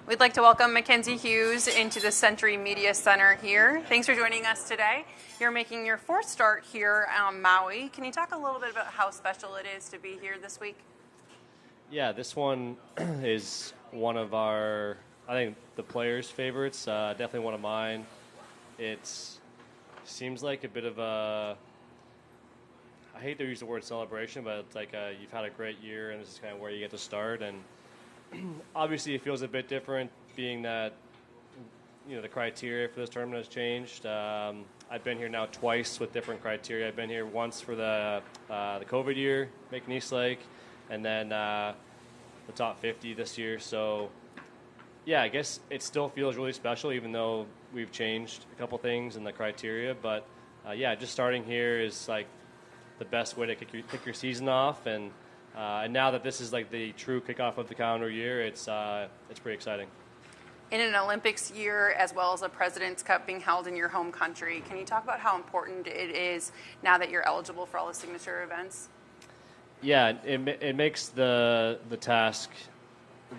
We'd like to welcome Mackenzie Hughes into the Sentry Media Center here. Thanks for joining us today. You're making your fourth start here on Maui. Can you talk a little bit about how special it is to be here this week? Yeah, this one is one of our, I think, the players' favorites. Definitely one of mine. It seems like a bit of a, I hate to use the word celebration, but it's like you've had a great year and this is kind of where you get to start. And obviously it feels a bit different being that, you know, the criteria for this tournament has changed. I've been here now twice with different criteria. I've been here once for the COVID year, making East Lake, and then the top 50 this year. So, yeah, I guess it still feels really special, even though we've changed a couple things in the criteria. But, yeah, just starting here is like the best way to kick your season off. And now that this is like the true kickoff of the calendar year, it's pretty exciting. In an Olympics year, as well as a President's Cup being held in your home country, can you talk about how important it is now that you're eligible for all the signature events? Yeah, it makes the task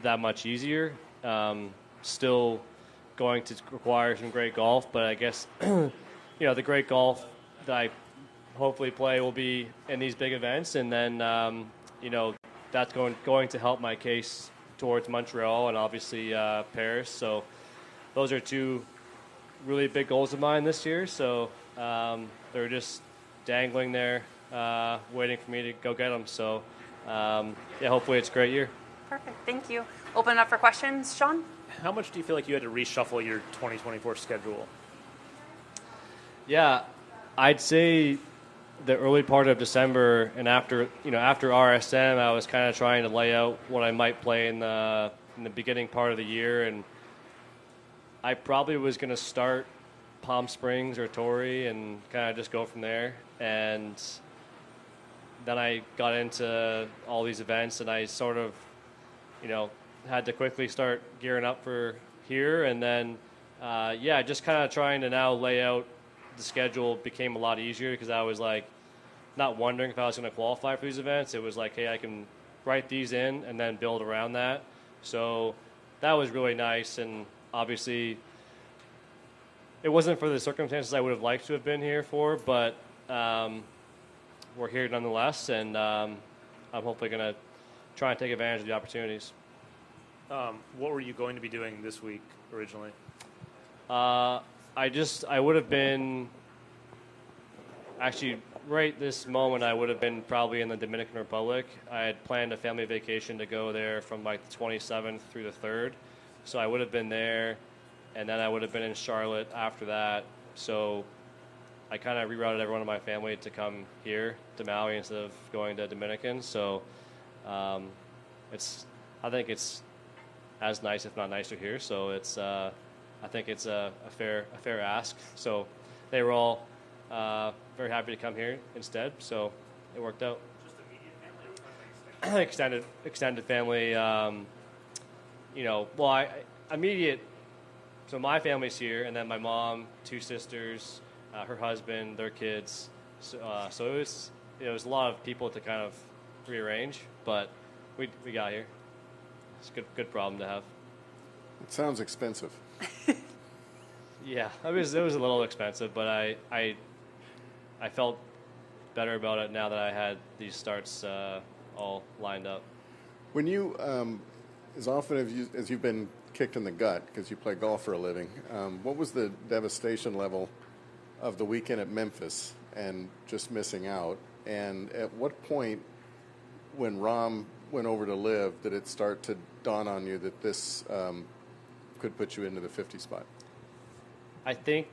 that much easier. Still going to require some great golf, but I guess you know, the great golf that I hopefully play will be in these big events, and then you know, that's going to help my case towards Montreal and obviously Paris. So those are two really big goals of mine this year. So they're just dangling there, waiting for me to go get them. So yeah, hopefully it's a great year. Perfect. Thank you. Open it up for questions. Sean? How much do you feel like you had to reshuffle your 2024 schedule? Yeah, I'd say the early part of December and after RSM, I was kind of trying to lay out what I might play in the beginning part of the year, and I probably was going to start Palm Springs or Torrey and kind of just go from there. And then I got into all these events, and I sort of, you know, had to quickly start gearing up for here, and then yeah, just kind of trying to now lay out the schedule became a lot easier because I was like not wondering if I was going to qualify for these events. It was like, hey, I can write these in and then build around that. So that was really nice, and obviously it wasn't for the circumstances I would have liked to have been here for, but we're here nonetheless, and I'm hopefully going to try and take advantage of the opportunities. What were you going to be doing this week originally? I would have been, actually, right this moment, I would have been probably in the Dominican Republic. I had planned a family vacation to go there from like the 27th through the 3rd. So I would have been there, and then I would have been in Charlotte after that. So I kind of rerouted everyone in my family to come here to Maui instead of going to Dominican. So I think it's as nice, if not nicer here. So it's I think it's a fair ask. So they were all very happy to come here instead. So it worked out. Just immediate family, or extended family. You know, well, immediate. So my family's here, and then my mom, 2 sisters, her husband, their kids. So it was a lot of people to kind of rearrange, but we got here. It's a good problem to have. It sounds expensive. Yeah, it was a little expensive, but I felt better about it now that I had these starts all lined up. When you, as often as you've been kicked in the gut because you play golf for a living, what was the devastation level of the weekend at Memphis and just missing out? And at what point, when Rahm went over to live, did it start to dawn on you that this could put you into the 50 spot? I think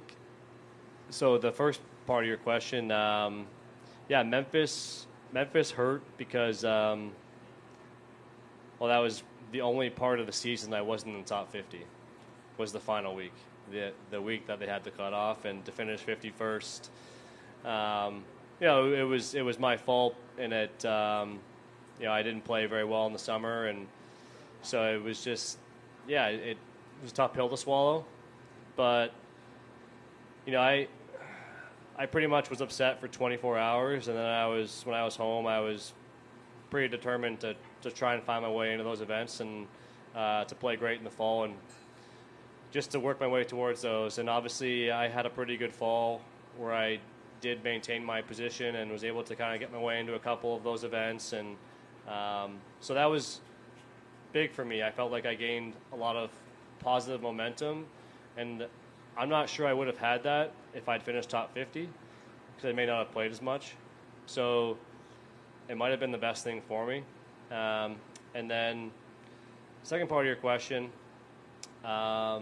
so. The first part of your question, yeah, Memphis hurt because well, that was the only part of the season I wasn't in the top 50. Was the final week, the week that they had to cut off, and to finish 51st. You know, it was my fault, and it you know, I didn't play very well in the summer, and so it was just, yeah, it was a tough pill to swallow, but you know, I pretty much was upset for 24 hours, and then when I was home, I was pretty determined to try and find my way into those events, and to play great in the fall and just to work my way towards those. And obviously, I had a pretty good fall where I did maintain my position and was able to kind of get my way into a couple of those events. And so that was big for me. I felt like I gained a lot of positive momentum, and I'm not sure I would have had that if I'd finished top 50, because I may not have played as much. So it might have been the best thing for me. And then second part of your question, what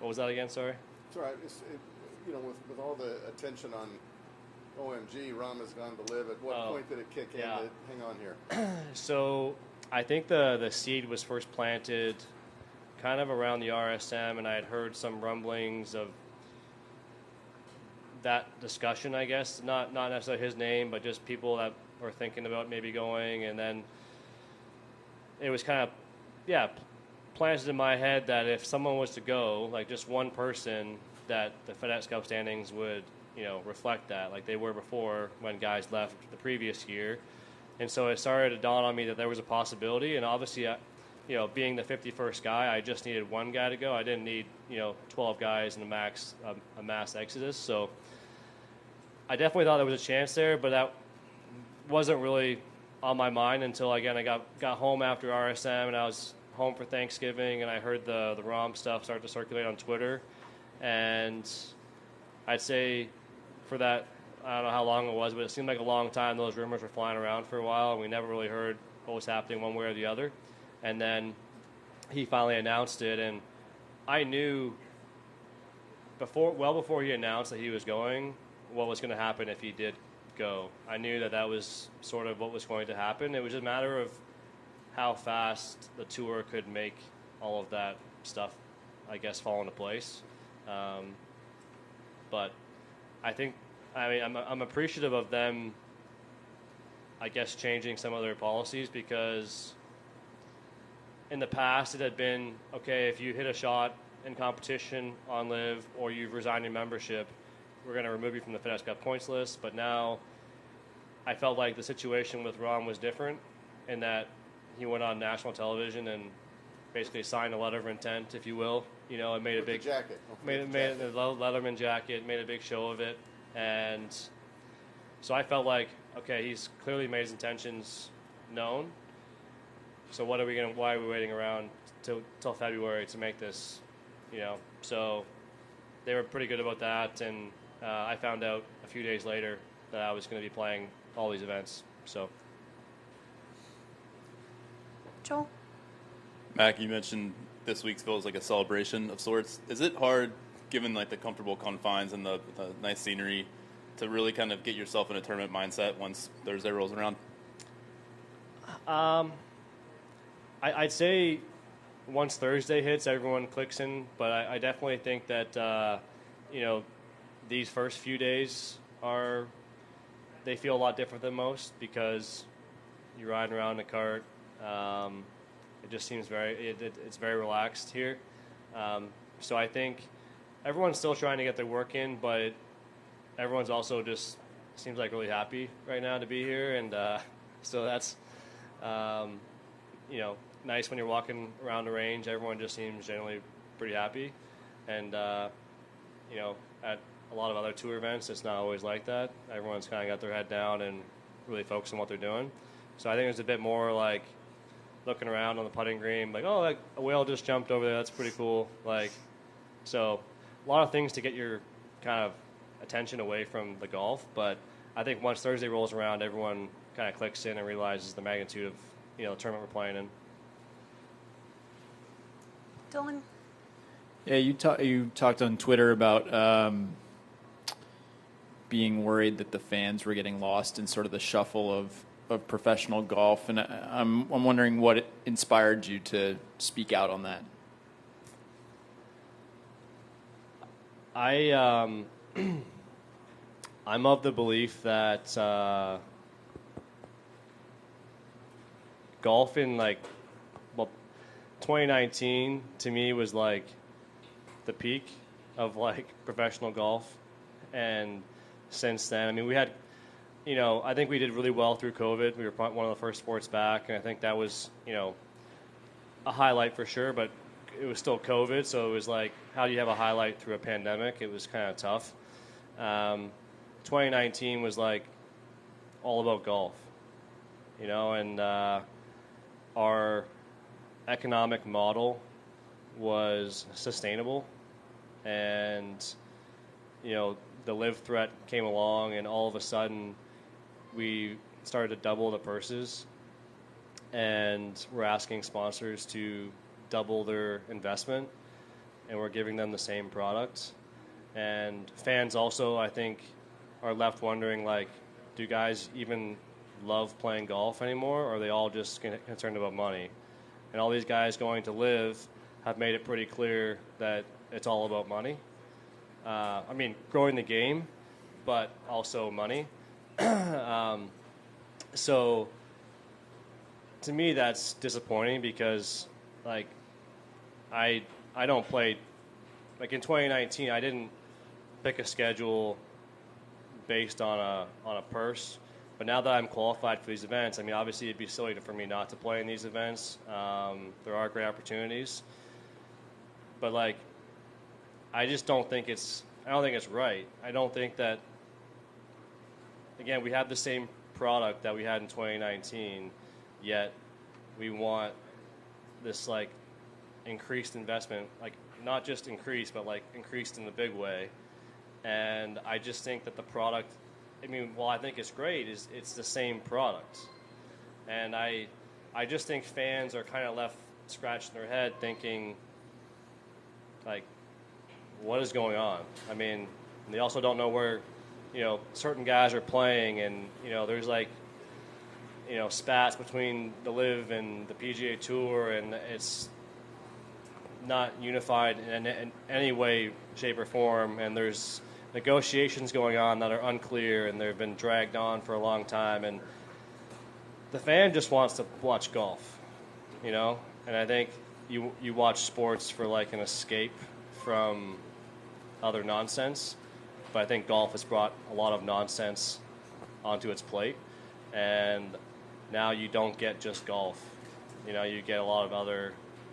was that again? Sorry. It's all right. With all the attention on OMG, Rom has gone to live. At what point did it kick in to hang on here? So I think the seed was first planted kind of around the RSM, and I had heard some rumblings of that discussion, I guess. Not necessarily his name, but just people that were thinking about maybe going. And then it was kind of, planted in my head that if someone was to go, like just one person, that the FedEx Cup standings would, reflect that, like they were before when guys left the previous year. And so it started to dawn on me that there was a possibility. And obviously, being the 51st guy, I just needed one guy to go. I didn't need, 12 guys in a mass exodus. So I definitely thought there was a chance there, but that wasn't really on my mind until, again, I got home after RSM, and I was home for Thanksgiving, and I heard the ROM stuff start to circulate on Twitter. And I'd say for that, I don't know how long it was, but it seemed like a long time. Those rumors were flying around for a while, and we never really heard what was happening one way or the other. And then he finally announced it, and I knew well before he announced that he was going, what was going to happen if he did go. I knew that was sort of what was going to happen. It was just a matter of how fast the tour could make all of that stuff, I guess, fall into place. But I'm appreciative of them, I guess, changing some of their policies, because in the past it had been, okay, if you hit a shot in competition on Live or you've resigned your membership, we're going to remove you from the FedEx Cup points list. But now I felt like the situation with Ron was different in that he went on national television and basically signed a letter of intent, if you will. And made a big jacket. Made a Letterman jacket, made a big show of it. And so I felt like, okay, he's clearly made his intentions known. So why are we waiting around till February to make this, So they were pretty good about that, and I found out a few days later that I was going to be playing all these events. So, Joel? Mac, you mentioned this week feels like a celebration of sorts. Is it hard, given like the comfortable confines and the nice scenery, to really kind of get yourself in a tournament mindset once Thursday rolls around? I'd say once Thursday hits, everyone clicks in. But I definitely think that these first few days they feel a lot different than most, because you're riding around in a cart. It just seems it's very relaxed here. So I think everyone's still trying to get their work in, but everyone's also just seems like really happy right now to be here. And so that's, nice when you're walking around the range. Everyone just seems generally pretty happy. And, at a lot of other tour events, it's not always like that. Everyone's kind of got their head down and really focused on what they're doing. So I think there's a bit more like looking around on the putting green, like, oh, a whale just jumped over there. That's pretty cool. So a lot of things to get your kind of attention away from the golf. But I think once Thursday rolls around, everyone kind of clicks in and realizes the magnitude of, the tournament we're playing in. Dylan? Yeah, you talked on Twitter about being worried that the fans were getting lost in sort of the shuffle of professional golf, and I'm wondering what inspired you to speak out on that. I'm of the belief that golf in 2019 to me was like the peak of professional golf, and since then, we had, I think we did really well through COVID. We were one of the first sports back, and I think that was, a highlight for sure, but it was still COVID, so it was like, how do you have a highlight through a pandemic? It was kind of tough. 2019 was like all about golf, you know, and our economic model was sustainable, and you know, the live threat came along, and all of a sudden we started to double the purses, and we're asking sponsors to double their investment, and we're giving them the same product. And fans also, I think, are left wondering, like, do guys even love playing golf anymore, or are they all just concerned about money? And all these guys going to live have made it pretty clear that it's all about money. I mean, growing the game, but also money. So to me, that's disappointing because, like, I don't play, like in 2019, I didn't pick a schedule based on a purse. But now that I'm qualified for these events, I mean, obviously it'd be silly for me not to play in these events. There are great opportunities, but like, I just don't think it's right. I don't think that, again, we have the same product that we had in 2019, yet we want this like increased investment, like not just increased, but like increased in a big way. And I just think that the product, I mean, well, I think it's great, it's the same product. And I just think fans are kind of left scratching their head thinking, like, what is going on? I mean, they also don't know where, you know, certain guys are playing, and, you know, there's like, you know, spats between the LIV and the PGA Tour, and it's not unified in any way, shape, or form, and there's negotiations going on that are unclear, and they've been dragged on for a long time, and the fan just wants to watch golf, you know? And I think you watch sports for like an escape from other nonsense, but I think golf has brought a lot of nonsense onto its plate, and now you don't get just golf. You know, you get a lot of other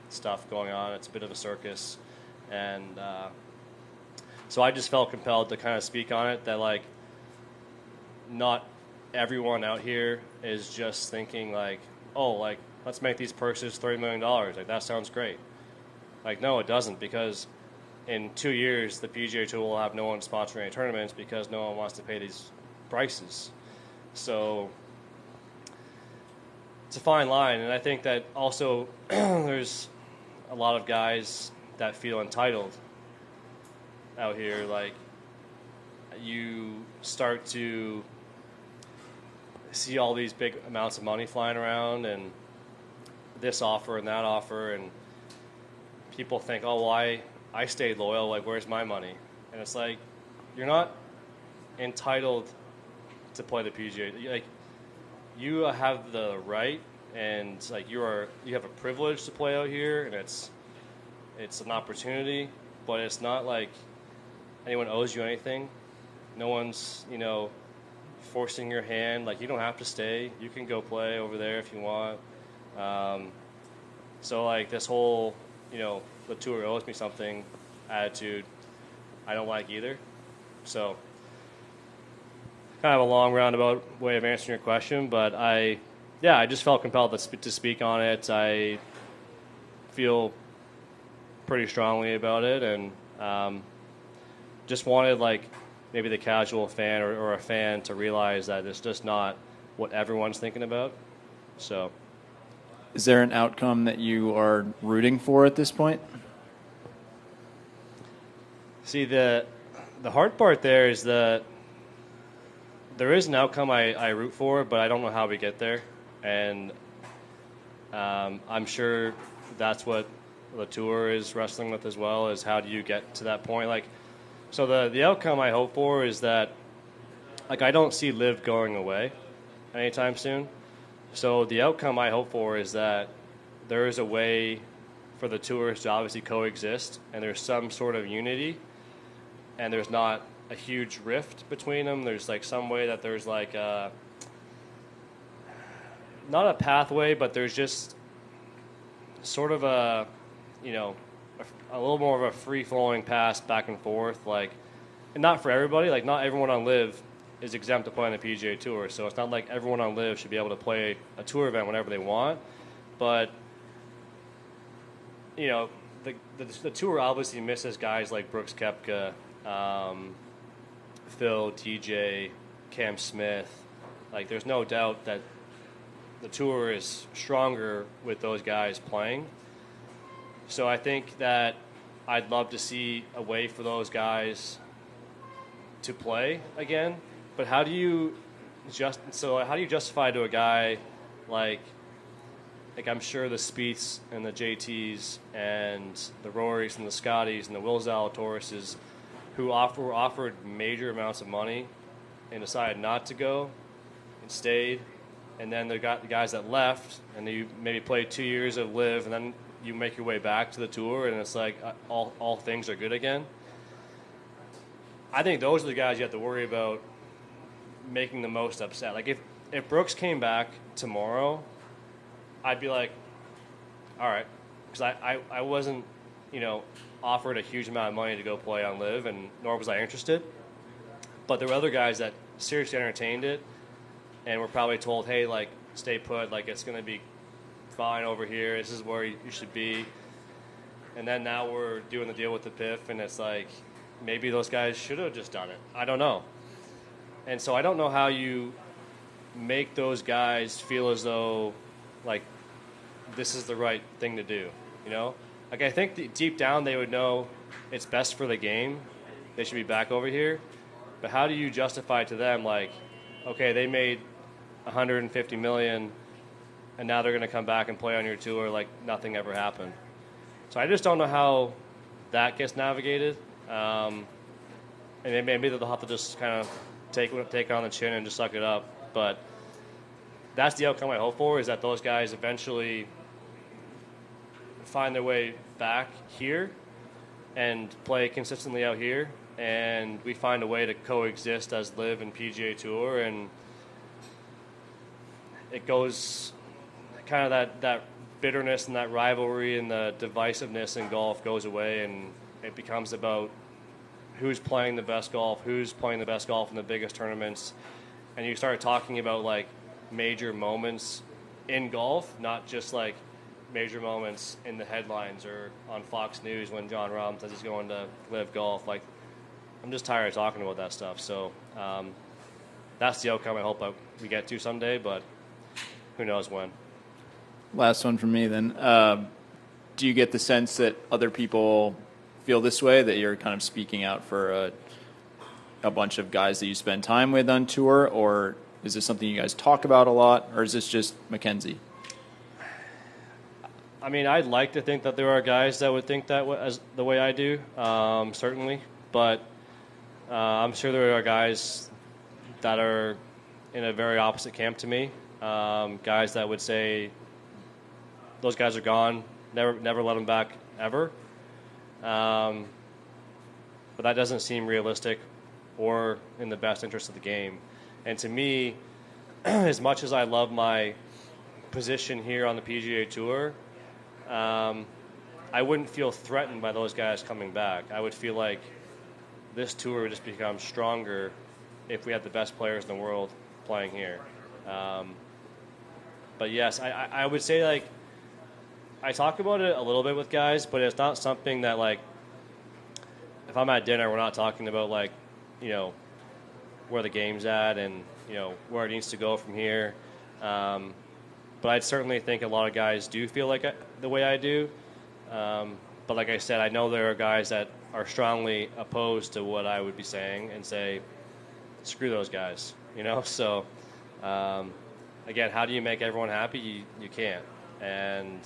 stuff going on. It's a bit of a circus, and so I just felt compelled to kind of speak on it, that like not everyone out here is just thinking like, oh, like let's make these purses $30 million. Like that sounds great. Like no, it doesn't, because in 2 years the PGA Tour will have no one sponsoring any tournaments because no one wants to pay these prices. So it's a fine line, and I think that also there's a lot of guys that feel entitled out here. Like, you start to see all these big amounts of money flying around, and this offer and that offer, and people think, oh, well, I stayed loyal, like, where's my money? And it's like, you're not entitled to play the PGA. Like, you have the right, and like you have a privilege to play out here, and it's an opportunity, but it's not like anyone owes you anything. No one's, you know, forcing your hand. Like, you don't have to stay. You can go play over there if you want. So like this whole, you know, the tour owes me something attitude, I don't like either. So kind of a long roundabout way of answering your question, but I just felt compelled to speak on it. I feel pretty strongly about it, and just wanted like maybe the casual fan or a fan to realize that it's just not what everyone's thinking about. So, is there an outcome that you are rooting for at this point? See, the hard part there is that there is an outcome I root for, but I don't know how we get there. And I'm sure that's what the tour is wrestling with as well, is how do you get to that point? Like, so the outcome I hope for is that, like, I don't see LIV going away anytime soon. So the outcome I hope for is that there is a way for the tours to obviously coexist, and there's some sort of unity, and there's not a huge rift between them. There's like some way that there's like not a pathway, but there's just sort of a, you know, a little more of a free-flowing pass back and forth, like, and not for everybody. Like, not everyone on Live is exempt to play on the PGA Tour, so it's not like everyone on Live should be able to play a tour event whenever they want. But, you know, the tour obviously misses guys like Brooks Koepka, Phil, TJ, Cam Smith. Like, there's no doubt that the tour is stronger with those guys playing. So I think that I'd love to see a way for those guys to play again. But how do you justify to a guy like I'm sure the Spieths and the JTs and the Rorys and the Scotties and the Will Zalatoris who were offered major amounts of money and decided not to go and stayed, and then they got the guys that left and you maybe played 2 years of Live and then you make your way back to the tour and it's like all things are good again. I think those are the guys you have to worry about making the most upset. Like if Brooks came back tomorrow, I'd be like, all right, because I wasn't, you know, offered a huge amount of money to go play on Live, and nor was I interested. But there were other guys that seriously entertained it and were probably told, hey, like, stay put, like, it's going to be fine over here, this is where you should be. And then now we're doing the deal with the PIF, and it's like, maybe those guys should have just done it. I don't know. And so I don't know how you make those guys feel as though, like, this is the right thing to do, you know? Like, I think deep down they would know it's best for the game. They should be back over here. But how do you justify to them, like, okay, they made $150 million, and now they're going to come back and play on your tour like nothing ever happened. So I just don't know how that gets navigated. And maybe they'll have to just kind of take it on the chin and just suck it up. But that's the outcome I hope for, is that those guys eventually find their way back here and play consistently out here, and we find a way to coexist as Live and PGA Tour, and it goes kind of that bitterness and that rivalry and the divisiveness in golf goes away, and it becomes about who's playing the best golf in the biggest tournaments, and you start talking about like major moments in golf, not just like major moments in the headlines or on Fox News when John Rahm says he's going to Live Golf. Like, I'm just tired of talking about that stuff. So that's the outcome I hope we get to someday, but who knows when. Last one from me then. Do you get the sense that other people feel this way, that you're kind of speaking out for a bunch of guys that you spend time with on tour, or is this something you guys talk about a lot, or is this just Mackenzie? I mean, I'd like to think that there are guys that would think that as the way I do, certainly. But I'm sure there are guys that are in a very opposite camp to me. Guys that would say those guys are gone, never let them back ever. But that doesn't seem realistic or in the best interest of the game. And to me, as much as I love my position here on the PGA Tour, I wouldn't feel threatened by those guys coming back. I would feel like this tour would just become stronger if we had the best players in the world playing here. But yes, I would say, like, I talk about it a little bit with guys, but it's not something that, like, if I'm at dinner, we're not talking about, like, you know, where the game's at and, you know, where it needs to go from here. But I certainly think a lot of guys do feel like the way I do. But like I said, I know there are guys that are strongly opposed to what I would be saying and say, screw those guys, you know? So, again, how do you make everyone happy? You can't. And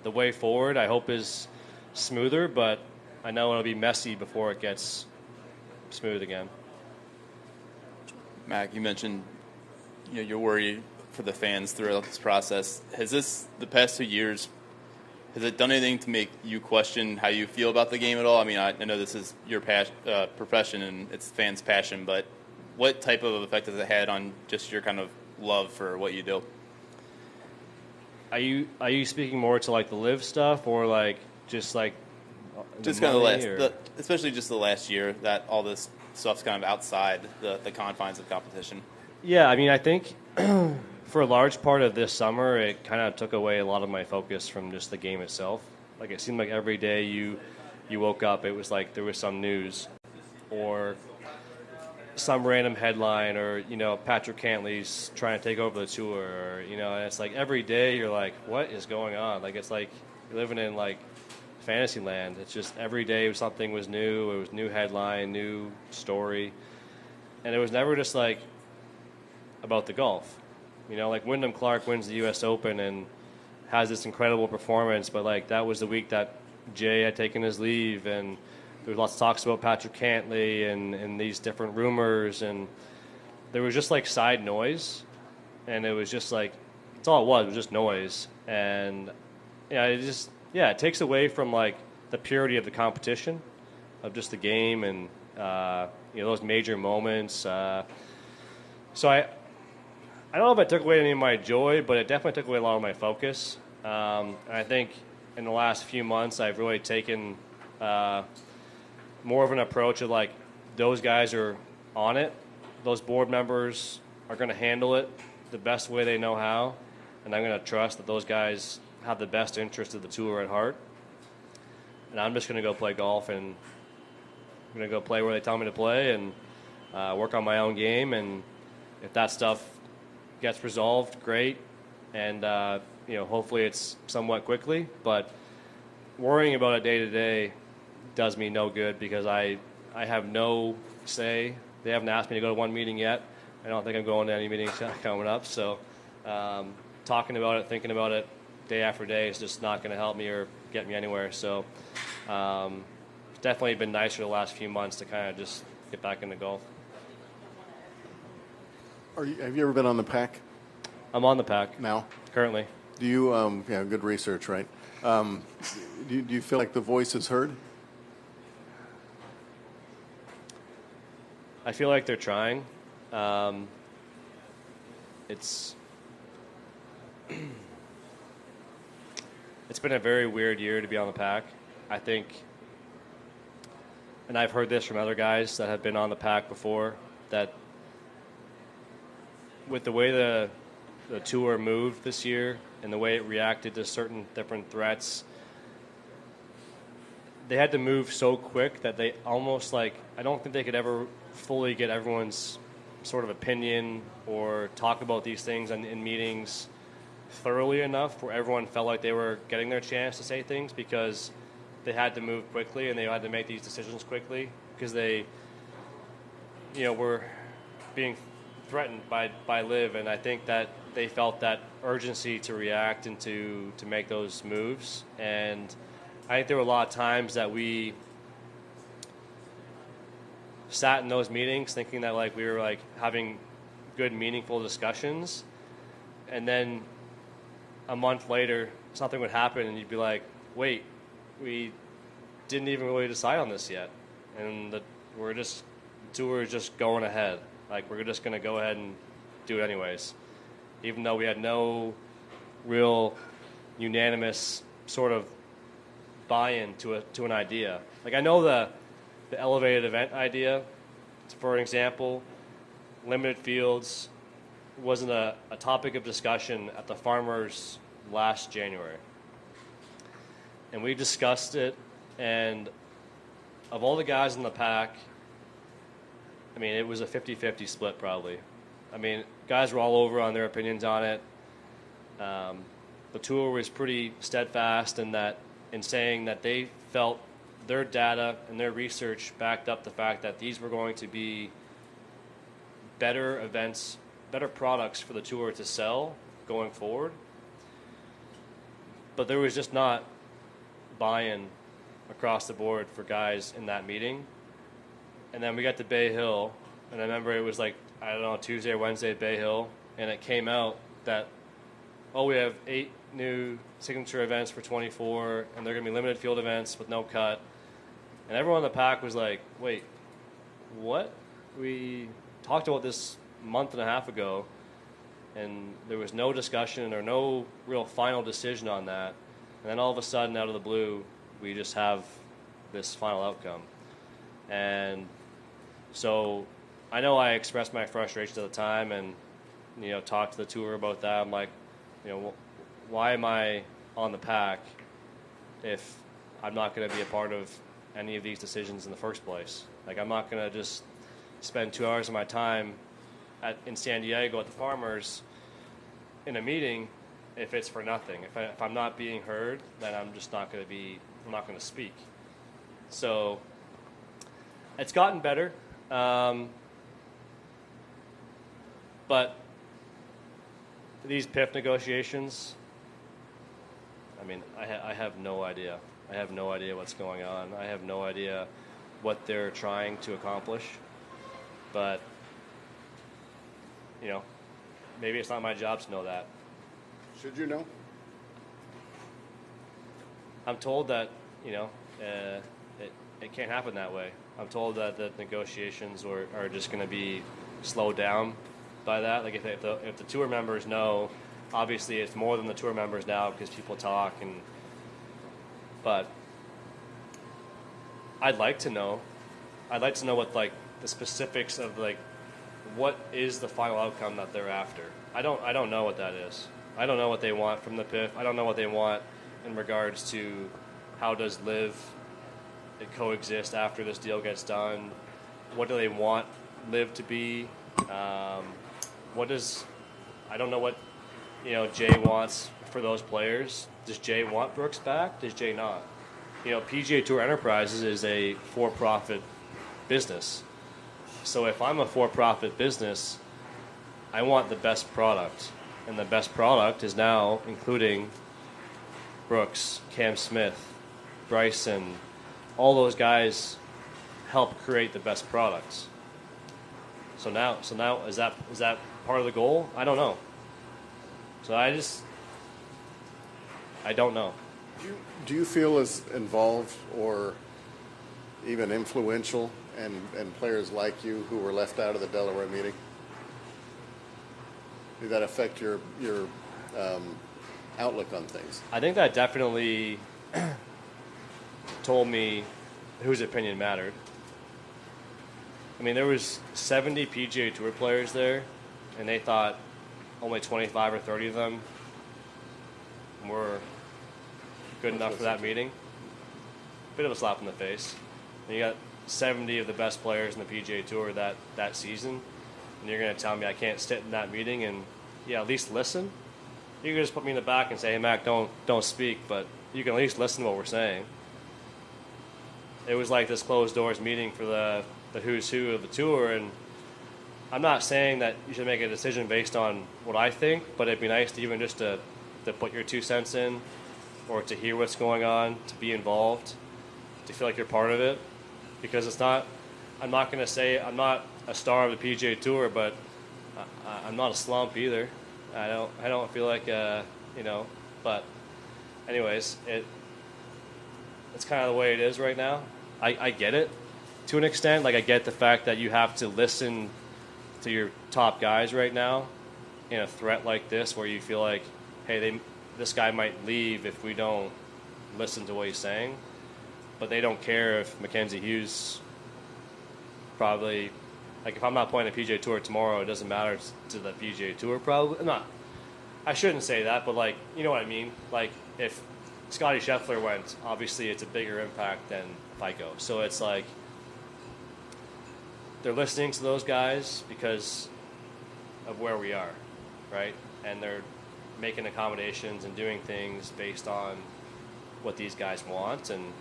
the way forward, I hope, is smoother, but I know it'll be messy before it gets smooth again. Mac, you mentioned, you know, you're worried for the fans throughout this process. Has this, the past 2 years, has it done anything to make you question how you feel about the game at all? I mean, I know this is your profession and it's fans' passion, but what type of effect has it had on just your kind of love for what you do? are you speaking more to like the live stuff or like just like Just kind of especially just the last year that all this stuff's kind of outside the confines of competition. Yeah, I mean, I think for a large part of this summer, it kind of took away a lot of my focus from just the game itself. Like it seemed like every day you woke up, it was like there was some news or some random headline, or Patrick Cantley's trying to take over the tour, or and it's like every day you're like, what is going on? Like it's like you're living in like fantasy land. It's just every day something was new. It was new headline, new story, and it was never just like about the golf. Like Wyndham Clark wins the U.S. Open and has this incredible performance, but like that was the week that Jay had taken his leave, and there was lots of talks about Patrick Cantley and these different rumors, and there was just like side noise, and it was just like that's all it was just noise, and it takes away from like the purity of the competition, of just the game, and those major moments. So I don't know if it took away any of my joy, but it definitely took away a lot of my focus. And I think in the last few months, I've really taken more of an approach of like those guys are on it. Those board members are going to handle it the best way they know how, and I'm going to trust that those guys have the best interest of the tour at heart. And I'm just going to go play golf, and I'm going to go play where they tell me to play, and work on my own game. And if that stuff gets resolved, great. And hopefully it's somewhat quickly. But worrying about it day to day does me no good, because I have no say. They haven't asked me to go to one meeting yet. I don't think I'm going to any meetings coming up. So talking about it, thinking about it day after day is just not going to help me or get me anywhere. So it's definitely been nicer the last few months to kind of just get back into golf. Have you ever been on the pack? I'm on the pack now. Currently. Do you? Good research, right? Do you feel like the voice is heard? I feel like they're trying. It's been a very weird year to be on the pack. I think, and I've heard this from other guys that have been on the pack before, that with the way the tour moved this year and the way it reacted to certain different threats, they had to move so quick that they almost like, I don't think they could ever fully get everyone's sort of opinion or talk about these things in meetings thoroughly enough where everyone felt like they were getting their chance to say things, because they had to move quickly and they had to make these decisions quickly because they were being threatened by Liv, and I think that they felt that urgency to react and to make those moves. And I think there were a lot of times that we sat in those meetings thinking that like we were like having good, meaningful discussions, and then a month later something would happen and you'd be like, wait, we didn't even really decide on this yet, and the tour is just going ahead. Like, we're just going to go ahead and do it anyways, even though we had no real unanimous sort of buy-in to an idea. Like, I know the elevated event idea, for an example, limited fields wasn't a topic of discussion at the Farmers last January. And we discussed it, and of all the guys in the pack, I mean, it was a 50-50 split probably. I mean, guys were all over on their opinions on it. The tour was pretty steadfast in saying that they felt their data and their research backed up the fact that these were going to be better events, better products for the tour to sell going forward. But there was just not buy-in across the board for guys in that meeting. And then we got to Bay Hill, and I remember it was like, I don't know, Tuesday or Wednesday at Bay Hill, and it came out that, we have 8 new signature events for 24, and they're going to be limited field events with no cut. And everyone in the pack was like, wait, what? We talked about this a month and a half ago, and there was no discussion or no real final decision on that. And then all of a sudden, out of the blue, we just have this final outcome. And so I know I expressed my frustration at the time and, talked to the tour about that. I'm like, why am I on the pack if I'm not going to be a part of any of these decisions in the first place? Like, I'm not going to just spend 2 hours of my time in San Diego at the Farmers in a meeting if it's for nothing. If I'm not being heard, then I'm just not going to speak. So it's gotten better. But these PIF negotiations, I mean, I have no idea. I have no idea what's going on. I have no idea what they're trying to accomplish. But, maybe it's not my job to know that. Should you know? I'm told that, it can't happen that way. I'm told that the negotiations are just going to be slowed down by that. Like, if the tour members know, obviously it's more than the tour members now because people talk. But I'd like to know. I'd like to know what, like, the specifics of, like, what is the final outcome that they're after. I don't know what that is. I don't know what they want from the PIF. I don't know what they want in regards to how does Live coexist after this deal gets done. What do they want Live to be? I don't know what Jay wants for those players. Does Jay want Brooks back? Does Jay not? PGA Tour Enterprises is a for-profit business. So if I'm a for-profit business, I want the best product. And the best product is now including Brooks, Cam Smith, Bryson. All those guys help create the best products. So now is that part of the goal? I don't know. So I don't know. Do you feel as involved or even influential and players like you who were left out of the Delaware meeting? Did that affect your outlook on things? I think that definitely told me whose opinion mattered. I mean, there was 70 PGA Tour players there, and they thought only 25 or 30 of them were good enough for that meeting. Bit of a slap in the face. And you got 70 of the best players in the PGA Tour that season, and you're going to tell me I can't sit in that meeting and, at least listen? You can just put me in the back and say, hey, Mac, don't speak, but you can at least listen to what we're saying. It was like this closed-doors meeting for the who's who of the tour, and I'm not saying that you should make a decision based on what I think, but it'd be nice to even just to put your 2 cents in, or to hear what's going on, to be involved, to feel like you're part of it. Because I'm not going to say I'm not a star of the PGA Tour, but I'm not a slump either. I don't feel like, but anyways, it's kind of the way it is right now. I get it to an extent. Like, I get the fact that you have to listen to your top guys right now in a threat like this, where you feel like, hey, this guy might leave if we don't listen to what he's saying. But they don't care if Mackenzie Hughes probably, like, if I'm not playing the PGA Tour tomorrow, it doesn't matter to the PGA Tour probably. Not, I shouldn't say that, but, like, you know what I mean? Like, if Scotty Scheffler went, obviously it's a bigger impact than if I go. So it's like they're listening to those guys because of where we are, right? And they're making accommodations and doing things based on what these guys want, and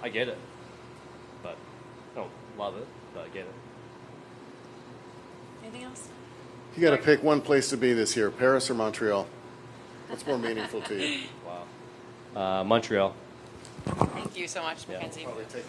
I get it. But I don't love it, but I get it. Anything else? You got to pick one place to be this year, Paris or Montreal. What's more meaningful to you? Wow. Montreal. Thank you so much, Mackenzie. Probably take